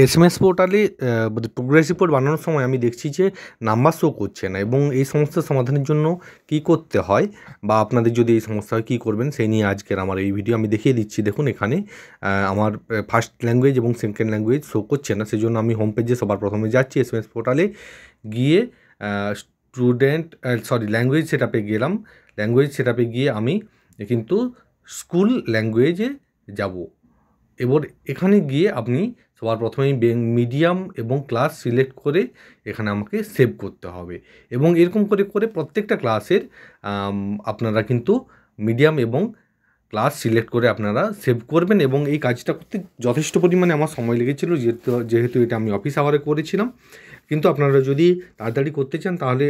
SMS পোর্টালে progress report বানানোর সময় আমি দেখছি যে নাম্বার শো করছে না, এবং এই সমস্যার সমাধানের জন্য কী করতে হয় বা আপনাদের যদি এই সমস্যা হয় কী করবেন সেই নিয়ে আজকের আমার এই ভিডিও আমি দেখিয়ে দিচ্ছি। দেখুন এখানে আমার ফার্স্ট ল্যাঙ্গুয়েজ এবং সেকেন্ড ল্যাঙ্গুয়েজ শো করছে না, সেজন্য আমি হোম পেজে সবার প্রথমে যাচ্ছি, এসএমএস পোর্টালে গিয়ে ল্যাঙ্গুয়েজ সেটআপে গেলাম। ল্যাঙ্গুয়েজ সেটআপে গিয়ে আমি কিন্তু স্কুল ল্যাঙ্গুয়েজে যাব। এবার এখানে গিয়ে আপনি সবার প্রথমেই মিডিয়াম এবং ক্লাস সিলেক্ট করে এখানে আমাকে সেভ করতে হবে, এবং এরকম করে করে প্রত্যেকটা ক্লাসের আপনারা কিন্তু মিডিয়াম এবং ক্লাস সিলেক্ট করে আপনারা সেভ করবেন। এবং এই কাজটা করতে যথেষ্ট পরিমাণে আমার সময় লেগেছিলো, যেহেতু এটা আমি অফিস আওয়ারে করেছিলাম। কিন্তু আপনারা যদি তাড়াতাড়ি করতে চান তাহলে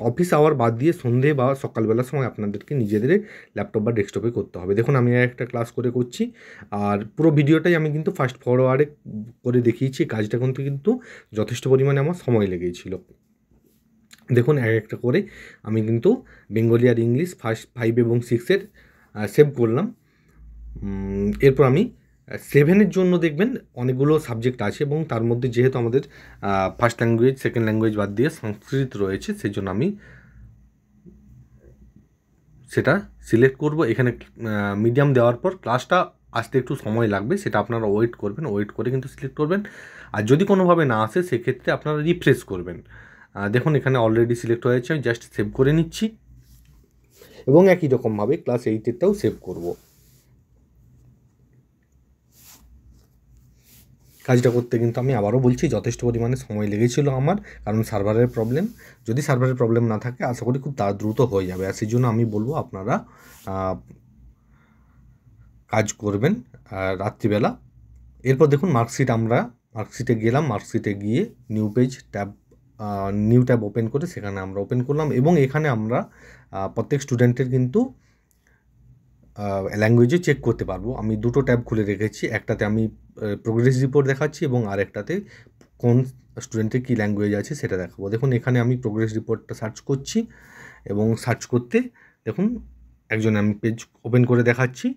অফিস আওয়ার বাদ দিয়ে সন্ধে বা সকালবেলার সময় আপনাদেরকে নিজেদের ল্যাপটপ বা ডেস্কটপে করতে হবে। দেখুন আমি একটা ক্লাস করছি, আর পুরো ভিডিওটাই আমি কিন্তু ফাস্ট ফরওয়ার্ডে করে দেখিয়েছি। কাজটা করতে কিন্তু যথেষ্ট পরিমাণে আমার সময় লেগেছিল। দেখুন এক একটা করে আমি কিন্তু বেঙ্গলি আর ইংলিশ ফার্স্ট 5 এবং 6-এর সেভ করলাম। এরপর আমি 7-এর জন্য দেখবেন অনেকগুলো সাবজেক্ট আছে, এবং তার মধ্যে যেহেতু আমাদের ফার্স্ট ল্যাঙ্গুয়েজ সেকেন্ড ল্যাঙ্গুয়েজ বাদ দিয়ে সংস্কৃত রয়েছে, সেই জন্য আমি সেটা সিলেক্ট করব। এখানে মিডিয়াম দেওয়ার পর ক্লাসটা আসতে একটু সময় লাগবে, সেটা আপনারা ওয়েট করবেন, ওয়েট করে কিন্তু সিলেক্ট করবেন। আর যদি কোনোভাবে না আসে সেক্ষেত্রে আপনারা রিফ্রেশ করবেন। দেখুন এখানে অলরেডি সিলেক্ট হয়েছে, আমি জাস্ট সেভ করে নিচ্ছি, এবং একই রকমভাবে ক্লাস 8-এরটাও সেভ করব। কাজটা করতে কিন্তু আমি আবারও বলছি যথেষ্ট পরিমাণে সময় লেগেছিল আমার, কারণ সার্ভারের প্রবলেম। যদি সার্ভারের প্রবলেম না থাকে আশা করি খুব দ্রুত হয়ে যাবে, আর সেই জন্য আমি বলবো আপনারা কাজ করবেন রাত্রিবেলা। এরপর দেখুন মার্কশিটে গেলাম, মার্কশিটে গিয়ে নিউ ট্যাব ওপেন করে সেখানে আমরা ওপেন করলাম, এবং এখানে আমরা প্রত্যেক স্টুডেন্টের কিন্তু ল্যাঙ্গুয়েজে চেক করতে পারবো। আমি দুটো ট্যাব খুলে রেখেছি, একটাতে আমি প্রোগ্রেস রিপোর্ট দেখাচ্ছি এবং আরেকটাতে কোন স্টুডেন্টের কী ল্যাঙ্গুয়েজ আছে সেটা দেখাবো। দেখুন এখানে আমি প্রোগ্রেস রিপোর্টটা সার্চ করছি, এবং সার্চ করতে দেখুন একজন আমি পেজ ওপেন করে দেখাচ্ছি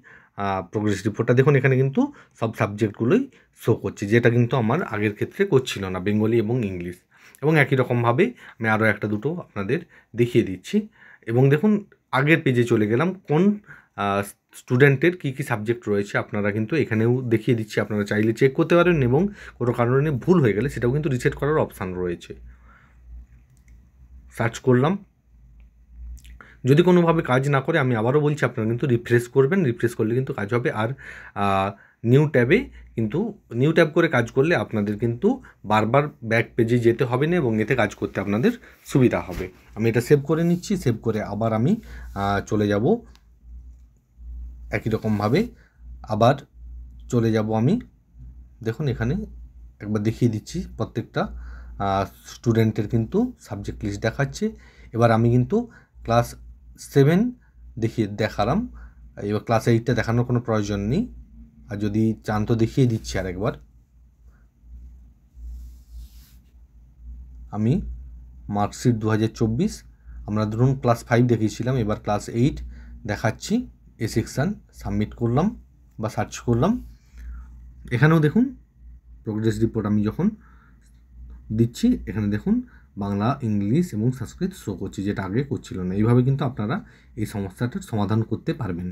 প্রোগ্রেস রিপোর্টটা। দেখুন এখানে কিন্তু সব সাবজেক্টগুলোই শো করছে, যেটা কিন্তু আমার আগের ক্ষেত্রে করছিল না, বেঙ্গলি এবং ইংলিশ। এবং একই রকমভাবে আমি আরও একটা দুটো আপনাদের দেখিয়ে দিচ্ছি। এবং দেখুন আগের পেজে চলে গেলাম, কোন স্টুডেন্টের কী কী সাবজেক্ট রয়েছে আপনারা কিন্তু এখানেও দেখিয়ে দিচ্ছি, আপনারা চাইলে চেক করতে পারেন, এবং কোনো কারণে ভুল হয়ে গেলে সেটাও কিন্তু রিসেট করার অপশান রয়েছে। সার্চ করলাম, যদি কোনোভাবে কাজ না করে আমি আবারও বলছি আপনারা কিন্তু রিফ্রেশ করবেন, রিফ্রেশ করলে কিন্তু কাজ হবে। আর নিউ ট্যাব করে কাজ করলে আপনাদের কিন্তু বারবার ব্যাক পেজে যেতে হবে না, এবং এতে কাজ করতে আপনাদের সুবিধা হবে। আমি এটা সেভ করে নিচ্ছি, সেভ করে আবার আমি চলে যাব একই রকমভাবে আবার চলে যাব আমি। দেখুন এখানে একবার দেখিয়ে দিচ্ছি প্রত্যেকটা স্টুডেন্টের কিন্তু সাবজেক্ট লিস্ট দেখাচ্ছে। এবার আমি কিন্তু ক্লাস 7 দেখালাম, এবার ক্লাস 8টা দেখানোর কোনো প্রয়োজন নেই। আর যদি চান তো দেখিয়ে দিচ্ছি আরেকবার। আমি মার্কশিট 2024 আমরা ধরুন ক্লাস 5 দেখিয়েছিলাম, এবার ক্লাস 8 দেখাচ্ছি। এ সেকশান সাবমিট করলাম বা সার্চ করলাম। এখানেও দেখুন প্রোগ্রেস রিপোর্ট আমি যখন দিচ্ছি এখানে দেখুন বাংলা, ইংলিশ এবং সংস্কৃত শো করছে, যেটা আগে করছিল না। এইভাবে কিন্তু আপনারা এই সমস্যাটার সমাধান করতে পারবেন।